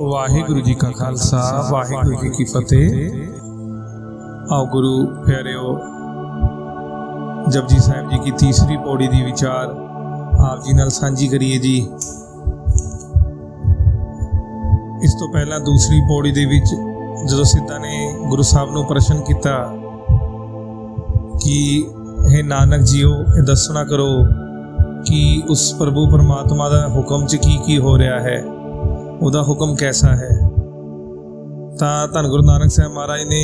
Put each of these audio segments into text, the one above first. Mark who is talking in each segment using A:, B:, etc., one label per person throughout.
A: वाहिगुरु जी का खालसा वाहिगुरु जी की फतेह। आओ गुरु प्यारिओ, जपजी साहिब जी की तीसरी पौड़ी दी विचार आप जी नाल सांझी करिए जी। इस तो पहला दूसरी पौड़ी दे विच जदों सिद्धा ने गुरु साहब नूं प्रश्न किया कि हे नानक जीओ ये दसना करो कि उस प्रभु परमात्मा दा हुक्म च की हो रहा है, ਉਹਦਾ ਹੁਕਮ कैसा है। ਤਾਂ ਧੰਨ ਗੁਰੂ ਨਾਨਕ ਸਾਹਿਬ ਮਹਾਰਾਜ ਨੇ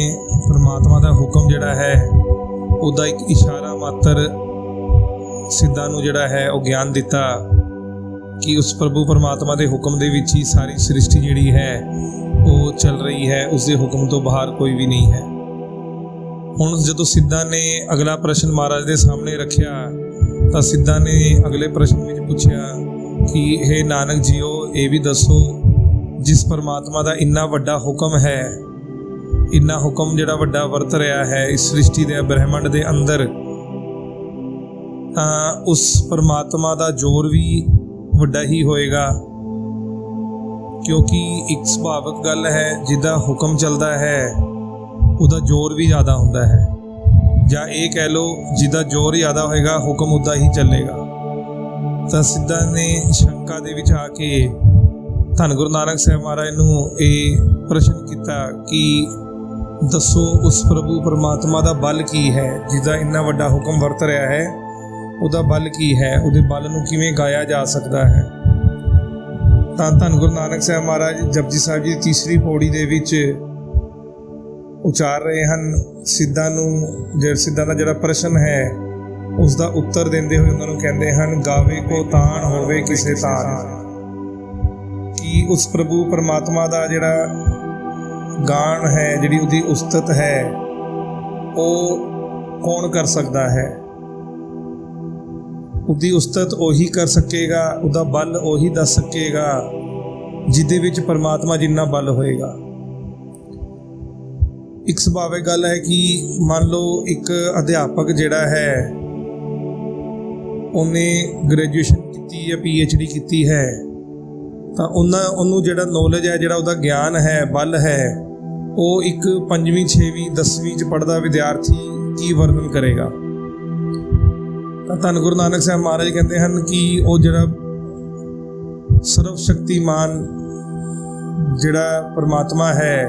A: ਪਰਮਾਤਮਾ ਦਾ ਹੁਕਮ ਜਿਹੜਾ ਹੈ ਉਹਦਾ ਇੱਕ ਇਸ਼ਾਰਾ ਮਾਤਰ ਸਿੱਧਾਂ ਨੂੰ ਜਿਹੜਾ ਹੈ ਉਹ ਗਿਆਨ ਦਿੱਤਾ ਕਿ ਉਸ ਪ੍ਰਭੂ ਪਰਮਾਤਮਾ ਦੇ ਹੁਕਮ ਦੇ ਵਿੱਚ ਹੀ ਸਾਰੀ ਸ੍ਰਿਸ਼ਟੀ ਜਿਹੜੀ ਹੈ ਉਹ ਚੱਲ ਰਹੀ ਹੈ, ਉਸ ਦੇ ਹੁਕਮ ਤੋਂ ਬਾਹਰ ਕੋਈ ਵੀ ਨਹੀਂ ਹੈ। ਹੁਣ ਜਦੋਂ ਸਿੱਧਾਂ ਨੇ ਅਗਲਾ ਪ੍ਰਸ਼ਨ ਮਹਾਰਾਜ ਦੇ ਸਾਹਮਣੇ ਰੱਖਿਆ ਤਾਂ ਸਿੱਧਾਂ ਨੇ ਅਗਲੇ ਪ੍ਰਸ਼ਨ ਵਿੱਚ ਪੁੱਛਿਆ ਕਿ हे ਨਾਨਕ ਜੀਓ ਇਹ ਵੀ ਦੱਸੋ जिस परमात्मा का इन्ना वड्डा हुक्म है, इन्ना हुक्म जिहड़ा वड्डा वरत रहा है इस सृष्टि के ब्रह्मंड के अंदर, उस परमात्मा का जोर भी वड्डा ही होएगा, क्योंकि एक सुभाविक गल है जिदा हुक्म चलता है उदा जोर भी ज़्यादा होंदा है, जां ये कह लो जिदा जोर ज़्यादा होएगा हुक्म उदा ही चलेगा। तो सिद्धा ने शंका दे विच आके धन गुरु नानक साहब महाराज नूं ये प्रश्न किया कि दसो उस प्रभु परमात्मा का बल की है जिसका इन्ना वड्डा हुक्म वरत रहा है, उहदा बल की है, उहदे बल नूं किवें गाया जा सकता है। तां धन गुरु नानक साहब महाराज जपजी साहिब जी तीसरी पौड़ी दे विच उचार रहे हैं सिद्धां नूं, सिद्धां दा जिहड़ा प्रश्न है उसका उत्तर देंदे होए उन्हां नूं कहंदे हन गावे को ताण होवे किसे ताण, कि उस प्रभु परमात्मा का जिहड़ा गान है, जिहड़ी उहदी उस्तत है, वो कौन कर सकता है। उहदी उस्तत उही कर सकेगा, उहदा बल उही दस सकेगा जिहदे विच परमात्मा जिन्ना बल होएगा। एक सुभाविक गल है कि मान लो एक अध्यापक जिहड़ा है उन्हें ग्रेजुएशन की या PhD की है, ਤਾਂ ਉਹਨੂੰ ਜਿਹੜਾ ਨੌਲੇਜ ਹੈ, ਜਿਹੜਾ ਉਹਦਾ ਗਿਆਨ ਹੈ, ਬਲ ਹੈ, ਉਹ ਇੱਕ 5ਵੀਂ 6ਵੀਂ 10ਵੀਂ 'ਚ ਪੜ੍ਹਦਾ ਵਿਦਿਆਰਥੀ ਕੀ ਵਰਣਨ ਕਰੇਗਾ। ਤਾਂ ਧੰਨ ਗੁਰੂ ਨਾਨਕ ਸਾਹਿਬ ਮਹਾਰਾਜ ਕਹਿੰਦੇ ਹਨ ਕਿ ਉਹ ਜਿਹੜਾ ਸਰਵ ਸ਼ਕਤੀਮਾਨ ਜਿਹੜਾ ਪਰਮਾਤਮਾ ਹੈ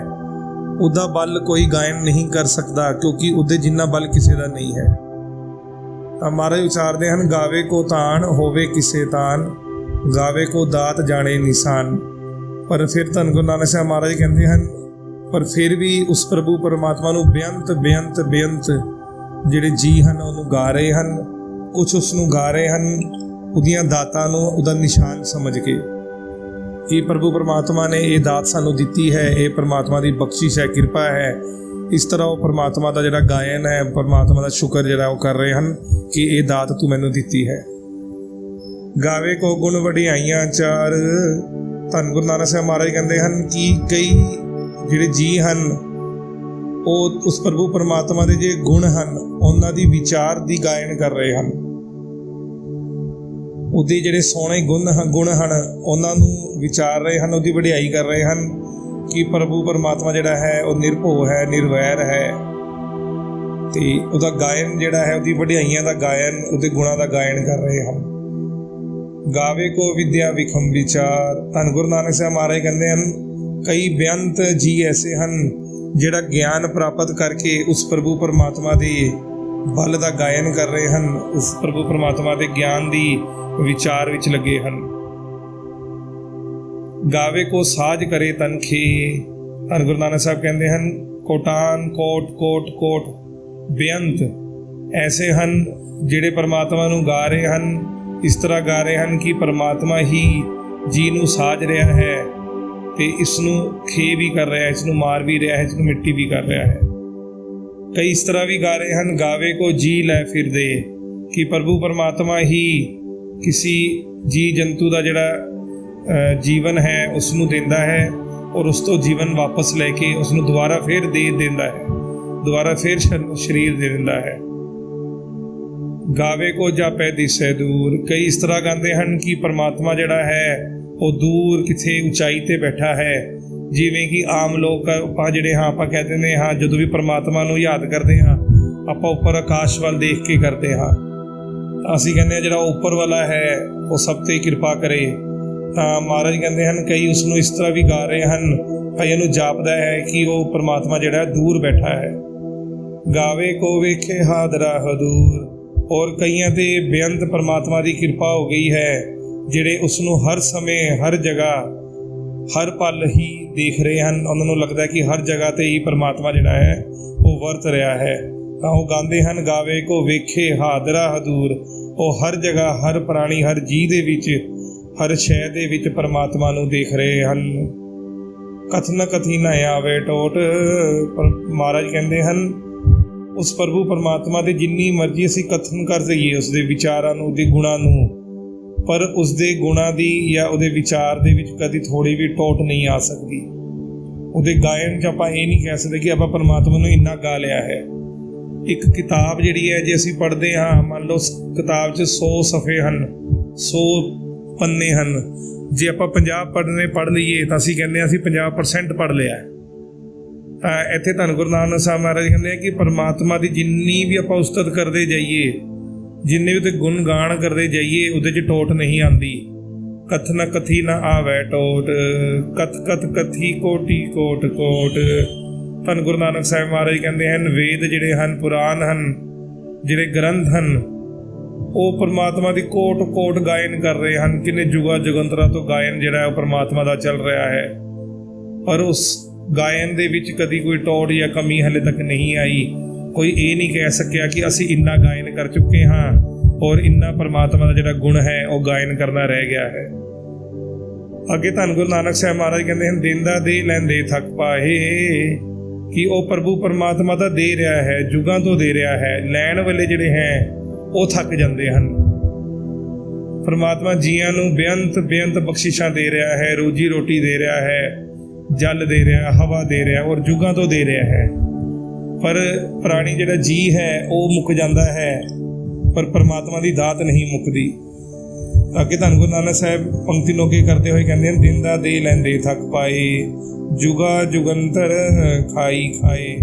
A: ਉਹਦਾ ਬਲ ਕੋਈ ਗਾਇਨ ਨਹੀਂ ਕਰ ਸਕਦਾ, ਕਿਉਂਕਿ ਉਹਦੇ ਜਿੰਨਾ ਬਲ ਕਿਸੇ ਦਾ ਨਹੀਂ ਹੈ। ਤਾਂ ਮਹਾਰਾਜ ਉਚਾਰਦੇ ਹਨ ਗਾਵੇ ਕੋ ਤਾਣ ਹੋਵੇ ਕਿਸੇ ਤਾਣ, गावे को दात जाने निशान। पर फिर धन गुरु नानक साहब महाराज कहते हैं पर फिर भी उस प्रभु परमात्मा नूं बेअंत बेअंत बेअंत जिहड़े जी हन उहनूं गा रहे हैं, कुछ उसनूं गा रहे हैं उहदियां दातां नूं उहदा निशान समझ के कि प्रभु परमात्मा ने ये दात सानूं दित्ती है, ये परमात्मा की बख्शिश है, कृपा है। इस तरह वो परमात्मा का जिहड़ा गायन है, परमात्मा का शुक्र जिहड़ा वो कर रहे हैं कि ये दात तू मैनूं दित्ती है। गावे को गुण वडियाइयां चार, धन गुरु नानक साहब महाराज कहते हैं कि कई जिहड़े जी हैं वो उस प्रभु परमात्मा के जे गुण हैं उन्हां दी विचार दी गायन कर रहे हैं, उहदे जिहड़े सोहणे गुण हैं उन्हां नूं विचार रहे हैं, उहदी वडियाई कर रहे हैं कि प्रभु परमात्मा जिहड़ा है वो निर्भो है, निर्वैर है। ते उहदा गायन जिहड़ा है उहदी वडियाइयां दा गायन, उहदे गुणां दा गायन कर रहे हैं। गावे को विद्या विखम विचार, धन गुरु नानक साहब महाराज कहते हैं कई बेअंत जी ऐसे हैं जिहड़ा ज्ञान प्राप्त करके उस प्रभु परमात्मा के बल का गायन कर रहे हैं, उस प्रभु परमात्मा के ज्ञान की विचार विच लगे हैं। गावे को साज करे तनखे, धन गुरु नानक साहब कहते हैं कोटान कोट कोट कोट बेअंत ऐसे हैं जिहड़े परमात्मा नूं गा रहे हैं, इस तरह गा रहे हैं कि परमात्मा ही जी नूं साज रहा है ते इसनूं खे भी कर रहा है, इसनूं मार भी रहा है, इसनूं मिट्टी भी कर रहा है। कई इस तरह भी गा रहे हैं गावे को जी लै फिर दे, कि प्रभु परमात्मा ही किसी जी जंतु का जिहड़ा जीवन है उसनूं देंदा है और उस तो जीवन वापस लैके उसनूं दोबारा फिर दे देंदा है, दोबारा फिर शरीर दे दिंदा है। गावे को जापै दिसै दूर, कई इस तरह गाते हैं कि परमात्मा जिहड़ा है वो दूर किसी ऊंचाई ते बैठा है ਜਿਵੇਂ ਕਿ ਆਮ ਲੋਕ ਆਪਾਂ ਜਿਹੜੇ ਹਾਂ ਆਪਾਂ ਕਹਿ ਦਿੰਦੇ ਹਾਂ ਜਦੋਂ ਵੀ ਪਰਮਾਤਮਾ ਨੂੰ ਯਾਦ ਕਰਦੇ ਹਾਂ ਆਪਾਂ ਉੱਪਰ ਆਕਾਸ਼ ਵੱਲ ਦੇਖ ਕੇ ਕਰਦੇ ਹਾਂ। ਤਾਂ ਅਸੀਂ ਕਹਿੰਦੇ ਹਾਂ ਜਿਹੜਾ ਉੱਪਰ ਵਾਲਾ ਹੈ ਉਹ ਸਭ 'ਤੇ ਕਿਰਪਾ ਕਰੇ। ਤਾਂ ਮਹਾਰਾਜ ਕਹਿੰਦੇ ਹਨ ਕਈ ਉਸ ਨੂੰ ਇਸ ਤਰ੍ਹਾਂ ਵੀ ਗਾ ਰਹੇ ਹਨ, ਕਈਆਂ ਨੂੰ ਜਾਪਦਾ ਹੈ ਕਿ ਉਹ ਪਰਮਾਤਮਾ ਜਿਹੜਾ ਦੂਰ ਬੈਠਾ ਹੈ। ਗਾਵੇ ਕੋ ਵੇਖੇ ਹਾਦਰਾ ਹਦੂਰ। ਔਰ ਕਈਆਂ 'ਤੇ ਬੇਅੰਤ ਪਰਮਾਤਮਾ ਦੀ ਕਿਰਪਾ ਹੋ ਗਈ ਹੈ ਜਿਹੜੇ ਉਸ ਨੂੰ ਹਰ ਸਮੇਂ ਹਰ ਜਗ੍ਹਾ ਹਰ ਪਲ ਹੀ ਦੇਖ ਰਹੇ ਹਨ। ਉਹਨਾਂ ਨੂੰ ਲੱਗਦਾ ਕਿ ਹਰ ਜਗ੍ਹਾ 'ਤੇ ਹੀ ਪਰਮਾਤਮਾ ਜਿਹੜਾ ਹੈ ਉਹ ਵਰਤ ਰਿਹਾ ਹੈ। ਤਾਂ ਉਹ ਗਾਉਂਦੇ ਹਨ ਗਾਵੇ ਕੋ ਵੇਖੇ ਹਾਦਰਾ ਹਦੂਰ। ਉਹ ਹਰ ਜਗ੍ਹਾ ਹਰ ਪ੍ਰਾਣੀ ਹਰ ਜੀਅ ਦੇ ਵਿੱਚ ਹਰ ਸ਼ੈ ਦੇ ਵਿੱਚ ਪਰਮਾਤਮਾ ਨੂੰ ਦੇਖ ਰਹੇ ਹਨ। ਕਥਨ ਕਥੀ ਨਾ ਆਵੇ ਟੋਟ। ਪਰ ਮਹਾਰਾਜ ਕਹਿੰਦੇ ਹਨ ਉਸ ਪ੍ਰਭੂ ਪਰਮਾਤਮਾ ਦੇ ਜਿੰਨੀ ਮਰਜ਼ੀ ਅਸੀਂ ਕਥਨ ਕਰ ਦਈਏ ਉਸਦੇ ਵਿਚਾਰਾਂ ਨੂੰ, ਉਹਦੇ ਗੁਣਾਂ ਨੂੰ, ਪਰ ਉਸਦੇ ਗੁਣਾਂ ਦੀ ਜਾਂ ਉਹਦੇ ਵਿਚਾਰ ਦੇ ਵਿੱਚ ਕਦੀ ਥੋੜ੍ਹੀ ਵੀ ਟੋਟ ਨਹੀਂ ਆ ਸਕਦੀ। ਉਹਦੇ ਗਾਇਨ 'ਚ ਆਪਾਂ ਇਹ ਨਹੀਂ ਕਹਿ ਸਕਦੇ ਕਿ ਆਪਾਂ ਪਰਮਾਤਮਾ ਨੂੰ ਇੰਨਾ ਗਾ ਲਿਆ ਹੈ। ਇੱਕ ਕਿਤਾਬ ਜਿਹੜੀ ਹੈ ਜੇ ਅਸੀਂ ਪੜ੍ਹਦੇ ਹਾਂ, ਮੰਨ ਲਓ ਕਿਤਾਬ 'ਚ 100 ਸਫ਼ੇ ਹਨ, 100 ਪੰਨੇ ਹਨ। ਜੇ ਆਪਾਂ 50 ਪੜ੍ਹ ਲਈਏ ਤਾਂ ਅਸੀਂ ਕਹਿੰਦੇ ਹਾਂ ਅਸੀਂ 50% ਪੜ੍ਹ ਲਿਆ। ਤਾਂ ਇੱਥੇ ਧੰਨ ਗੁਰੂ ਨਾਨਕ ਸਾਹਿਬ ਮਹਾਰਾਜ ਕਹਿੰਦੇ ਆ ਕਿ ਪਰਮਾਤਮਾ ਦੀ ਜਿੰਨੀ ਵੀ ਆਪਾਂ ਉਸਤਤ ਕਰਦੇ ਜਾਈਏ, ਜਿੰਨੇ ਵੀ ਉਹਦੇ ਗੁਣ ਗਾਣ ਕਰਦੇ ਜਾਈਏ, ਉਹਦੇ 'ਚ ਟੋਟ ਨਹੀਂ ਆਉਂਦੀ। ਕਥਨ ਕਥੀ ਨਾ ਆਵੈ ਟੋਟ, ਕਥ ਕਥ ਕਥੀ ਕੋਟੀ ਕੋਟ ਕੋਟ। ਧੰਨ ਗੁਰੂ ਨਾਨਕ ਸਾਹਿਬ ਮਹਾਰਾਜ ਕਹਿੰਦੇ ਹਨ ਵੇਦ ਜਿਹੜੇ ਹਨ, ਪੁਰਾਣ ਹਨ, ਜਿਹੜੇ ਗ੍ਰੰਥ ਹਨ, ਉਹ ਪਰਮਾਤਮਾ ਦੀ ਕੋਟ ਕੋਟ ਗਾਇਨ ਕਰ ਰਹੇ ਹਨ। ਕਿੰਨੇ ਜੁਗਾਂ ਜੁਗੰਤਰਾਂ ਤੋਂ ਗਾਇਨ ਜਿਹੜਾ ਹੈ ਉਹ ਪਰਮਾਤਮਾ ਦਾ ਚੱਲ ਰਿਹਾ ਹੈ। ਪਰ ਉਸ ਗਾਇਨ ਦੇ ਵਿੱਚ ਕਦੀ ਕੋਈ ਟੋਟ ਜਾਂ ਕਮੀ ਹਾਲੇ ਤੱਕ ਨਹੀਂ ਆਈ। ਕੋਈ ਇਹ ਨਹੀਂ ਕਹਿ ਸਕਿਆ ਕਿ ਅਸੀਂ ਇੰਨਾ ਗਾਇਨ ਕਰ ਚੁੱਕੇ ਹਾਂ ਔਰ ਇੰਨਾ ਪਰਮਾਤਮਾ ਦਾ ਜਿਹੜਾ ਗੁਣ ਹੈ ਉਹ ਗਾਇਨ ਕਰਨਾ ਰਹਿ ਗਿਆ ਹੈ। ਅੱਗੇ ਧੰਨ ਗੁਰੂ ਨਾਨਕ ਸਾਹਿਬ ਮਹਾਰਾਜ ਕਹਿੰਦੇ ਹਨ ਦੇਂਦਾ ਦੇ ਲੈਂਦੇ ਥੱਕ ਪਾਏ। ਕਿ ਉਹ ਪ੍ਰਭੂ ਪਰਮਾਤਮਾ ਦਾ ਦੇ ਰਿਹਾ ਹੈ, ਜੁਗਾਂ ਤੋਂ ਦੇ ਰਿਹਾ ਹੈ। ਲੈਣ ਵਾਲੇ ਜਿਹੜੇ ਹੈ ਉਹ ਥੱਕ ਜਾਂਦੇ ਹਨ। ਪਰਮਾਤਮਾ ਜੀਆਂ ਨੂੰ ਬੇਅੰਤ ਬਖਸ਼ਿਸ਼ਾਂ ਦੇ ਰਿਹਾ ਹੈ, ਰੋਜੀ ਰੋਟੀ ਦੇ ਰਿਹਾ ਹੈ, ਜਲ ਦੇ ਰਿਹਾ, ਹਵਾ ਦੇ ਰਿਹਾ ਔਰ ਜੁਗਾਂ ਤੋਂ ਦੇ ਰਿਹਾ ਹੈ। ਪਰ ਪ੍ਰਾਣੀ ਜਿਹੜਾ ਜੀਅ ਹੈ ਉਹ ਮੁੱਕ ਜਾਂਦਾ ਹੈ, ਪਰ ਪਰਮਾਤਮਾ ਦੀ ਦਾਤ ਨਹੀਂ ਮੁੱਕਦੀ। ਅੱਗੇ ਧੰਨ ਗੁਰੂ ਨਾਨਕ ਸਾਹਿਬ ਪੰਕਤੀ ਨੂੰ ਅੱਗੇ ਕਰਦੇ ਹੋਏ ਕਹਿੰਦੇ ਹਨ ਦਿੰਦਾ ਦੇ ਲੈਂਦੇ ਥੱਕ ਪਾਏ, ਜੁਗਾ ਜੁਗੰਤਰ ਖਾਈ ਖਾਏ।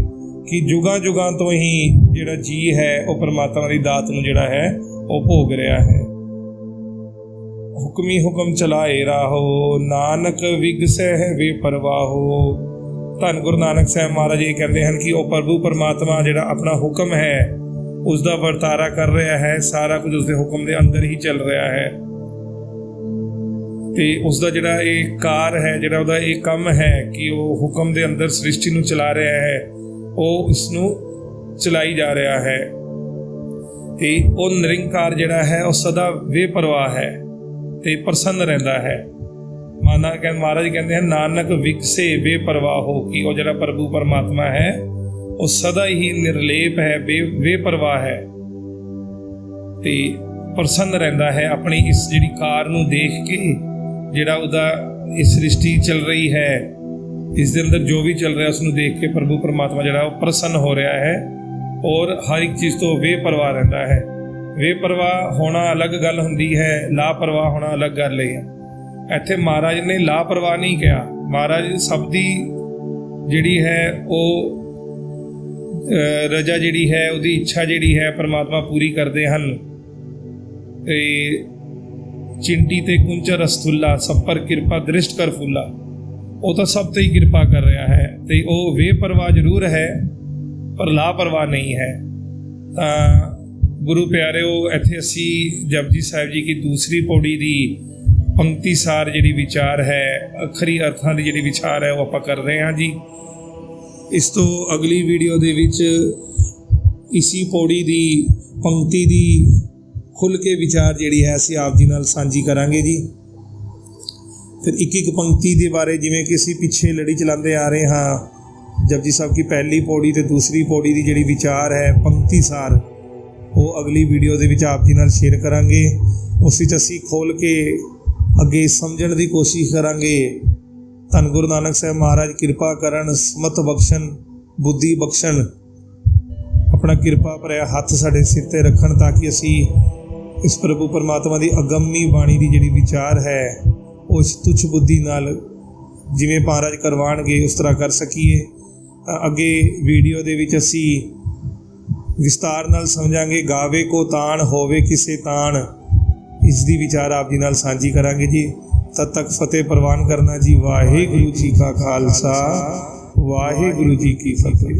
A: ਕਿ ਜੁਗਾਂ ਤੋਂ ਹੀ ਜਿਹੜਾ ਜੀਅ ਹੈ ਉਹ ਪਰਮਾਤਮਾ ਦੀ ਦਾਤ ਨੂੰ ਜਿਹੜਾ ਹੈ ਉਹ ਭੋਗ ਰਿਹਾ ਹੈ। ਹੁਕਮੀ ਹੁਕਮ ਚਲਾਏ ਰਾਹੋ, ਨਾਨਕ ਵਿਗਸਹਿ ਵੇ ਪਰਵਾਹੋ। ਧੰਨ ਗੁਰੂ ਨਾਨਕ ਸਾਹਿਬ ਮਹਾਰਾਜ ਇਹ ਕਹਿੰਦੇ ਹਨ ਕਿ ਉਹ ਪ੍ਰਭੂ ਪਰਮਾਤਮਾ ਜਿਹੜਾ ਆਪਣਾ ਹੁਕਮ ਹੈ ਉਸ ਦਾ ਵਰਤਾਰਾ ਕਰ ਰਿਹਾ ਹੈ। ਸਾਰਾ ਕੁਝ ਉਸਦੇ ਹੁਕਮ ਦੇ ਅੰਦਰ ਹੀ ਚੱਲ ਰਿਹਾ ਹੈ। ਤੇ ਉਸਦਾ ਜਿਹੜਾ ਇਹ ਕਾਰ ਹੈ, ਜਿਹੜਾ ਉਹਦਾ ਇਹ ਕੰਮ ਹੈ ਕਿ ਉਹ ਹੁਕਮ ਦੇ ਅੰਦਰ ਸ੍ਰਿਸ਼ਟੀ ਨੂੰ ਚਲਾ ਰਿਹਾ ਹੈ, ਉਹ ਇਸ ਨੂੰ ਚਲਾਈ ਜਾ ਰਿਹਾ ਹੈ। ਤੇ ਉਹ ਨਿਰੰਕਾਰ ਜਿਹੜਾ ਹੈ ਉਹ ਸਦਾ ਬੇਪਰਵਾਹ ਹੈ ਤੇ ਪ੍ਰਸੰਨ ਰਹਿੰਦਾ ਹੈ। ਮਹਾਰਾਜ ਕਹਿੰਦੇ ਹਨ ਨਾਨਕ ਵਿਗਸੇ ਬੇਪਰਵਾਹ ਹੋ। ਕਿ ਉਹ ਜਿਹੜਾ ਪ੍ਰਭੂ ਪਰਮਾਤਮਾ ਹੈ ਉਹ ਸਦਾ ਹੀ ਨਿਰਲੇਪ ਹੈ, ਬੇਪਰਵਾਹ ਹੈ ਤੇ ਪ੍ਰਸੰਨ ਰਹਿੰਦਾ ਹੈ ਆਪਣੀ ਇਸ ਜਿਹੜੀ ਕਾਰ ਨੂੰ ਦੇਖ ਕੇ। ਜਿਹੜਾ ਉਹਦਾ ਇਹ ਸ੍ਰਿਸ਼ਟੀ ਚੱਲ ਰਹੀ ਹੈ, ਇਸ ਦੇ ਅੰਦਰ ਜੋ ਵੀ ਚੱਲ ਰਿਹਾ ਉਸ ਨੂੰ ਦੇਖ ਕੇ ਪ੍ਰਭੂ ਪਰਮਾਤਮਾ ਜਿਹੜਾ ਉਹ ਪ੍ਰਸੰਨ ਹੋ ਰਿਹਾ ਹੈ ਔਰ ਹਰ ਇੱਕ ਚੀਜ਼ ਤੋਂ ਬੇਪਰਵਾਹ ਰਹਿੰਦਾ ਹੈ। ਬੇਪਰਵਾਹ ਹੋਣਾ ਅਲੱਗ ਗੱਲ ਹੁੰਦੀ ਹੈ, ਲਾਪਰਵਾਹ ਹੋਣਾ ਅਲੱਗ ਗੱਲ ਹੈ। ਇੱਥੇ ਮਹਾਰਾਜ ਨੇ ਲਾਪਰਵਾਹ ਨਹੀਂ ਕਿਹਾ। ਮਹਾਰਾਜ ਸਭ ਦੀ ਜਿਹੜੀ ਹੈ ਉਹ ਰਜਾ ਜਿਹੜੀ ਹੈ, ਉਹਦੀ ਇੱਛਾ ਜਿਹੜੀ ਹੈ ਪਰਮਾਤਮਾ ਪੂਰੀ ਕਰਦੇ ਹਨ। ਤੇ ਚਿੰਟੀ ਤੇ ਕੁੰਚਰ ਅਸਥੁੱਲਾ, ਸਭ ਪਰ ਕਿਰਪਾ ਦ੍ਰਿਸ਼ਟ ਕਰ ਫੁੱਲਾ। ਉਹ ਤਾਂ ਸਭ 'ਤੇ ਹੀ ਕਿਰਪਾ ਕਰ ਰਿਹਾ ਹੈ ਤੇ ਉਹ ਬੇਪਰਵਾਹ ਜ਼ਰੂਰ ਹੈ ਪਰ ਲਾਪਰਵਾਹ ਨਹੀਂ ਹੈ। ਤਾਂ ਗੁਰੂ ਪਿਆਰਿਓ, ਇੱਥੇ ਅਸੀਂ ਜਪਜੀ ਸਾਹਿਬ ਜੀ ਦੀ ਦੂਸਰੀ ਪੌੜੀ ਦੀ ਪੰਕਤੀ ਸਾਰ ਜਿਹੜੀ ਵਿਚਾਰ ਹੈ, ਅੱਖਰੀ ਅਰਥਾਂ ਦੀ ਜਿਹੜੀ ਵਿਚਾਰ ਹੈ ਉਹ ਆਪਾਂ ਕਰ ਰਹੇ ਹਾਂ ਜੀ। ਇਸ ਤੋਂ ਅਗਲੀ ਵੀਡੀਓ ਦੇ ਵਿੱਚ ਇਸੀ ਪੌੜੀ ਦੀ ਪੰਕਤੀ ਦੀ ਖੁੱਲ੍ਹ ਕੇ ਵਿਚਾਰ ਜਿਹੜੀ ਹੈ ਅਸੀਂ ਆਪ ਜੀ ਨਾਲ ਸਾਂਝੀ ਕਰਾਂਗੇ ਜੀ। ਫਿਰ ਇੱਕ ਪੰਕਤੀ ਦੇ ਬਾਰੇ ਜਿਵੇਂ ਕਿ ਅਸੀਂ ਪਿੱਛੇ ਲੜੀ ਚਲਾਉਂਦੇ ਆ ਰਹੇ ਹਾਂ, ਜਪਜੀ ਸਾਹਿਬ ਦੀ ਪਹਿਲੀ ਪੌੜੀ ਤੇ ਦੂਸਰੀ ਪੌੜੀ ਦੀ ਜਿਹੜੀ ਵਿਚਾਰ ਹੈ ਪੰਕਤੀ ਸਾਰ, ਉਹ ਅਗਲੀ ਵੀਡੀਓ ਦੇ ਵਿੱਚ ਆਪ ਜੀ ਨਾਲ ਸ਼ੇਅਰ ਕਰਾਂਗੇ। ਉਸ ਵਿੱਚ ਅਸੀਂ ਖੋਲ੍ਹ ਕੇ ਅੱਗੇ ਸਮਝਣ ਦੀ ਕੋਸ਼ਿਸ਼ ਕਰਾਂਗੇ। ਧੰਨ ਗੁਰੂ ਨਾਨਕ ਸਾਹਿਬ ਮਹਾਰਾਜ ਕਿਰਪਾ ਕਰਨ, ਸਮਤ ਬਖਸ਼ਣ, ਬੁੱਧੀ ਬਖਸ਼ਣ, ਆਪਣਾ ਕਿਰਪਾ ਭਰਿਆ ਹੱਥ ਸਾਡੇ ਸਿਰ 'ਤੇ ਰੱਖਣ ਤਾਂ ਕਿ ਅਸੀਂ ਇਸ ਪ੍ਰਭੂ ਪਰਮਾਤਮਾ ਦੀ ਅਗੰਮੀ ਬਾਣੀ ਦੀ ਜਿਹੜੀ ਵਿਚਾਰ ਹੈ ਉਹ ਇਸ ਤੁੱਛ ਬੁੱਧੀ ਨਾਲ ਜਿਵੇਂ ਮਹਾਰਾਜ ਕਰਵਾਉਣਗੇ ਉਸ ਤਰ੍ਹਾਂ ਕਰ ਸਕੀਏ। ਅੱਗੇ ਵੀਡੀਓ ਦੇ ਵਿੱਚ ਅਸੀਂ ਵਿਸਤਾਰ ਨਾਲ ਸਮਝਾਂਗੇ। ਗਾਵੇ ਕੋ ਤਾਣ ਹੋਵੇ ਕਿਸੇ ਤਾਣ, ਇਸ ਦੀ ਵਿਚਾਰ ਆਪ ਜੀ ਨਾਲ ਸਾਂਝੀ ਕਰਾਂਗੇ ਜੀ। ਤਦ ਤੱਕ ਫਤਿਹ ਪ੍ਰਵਾਨ ਕਰਨਾ ਜੀ। ਵਾਹਿਗੁਰੂ ਜੀ ਕਾ ਖਾਲਸਾ, ਵਾਹਿਗੁਰੂ ਜੀ ਕੀ ਫਤਿਹ।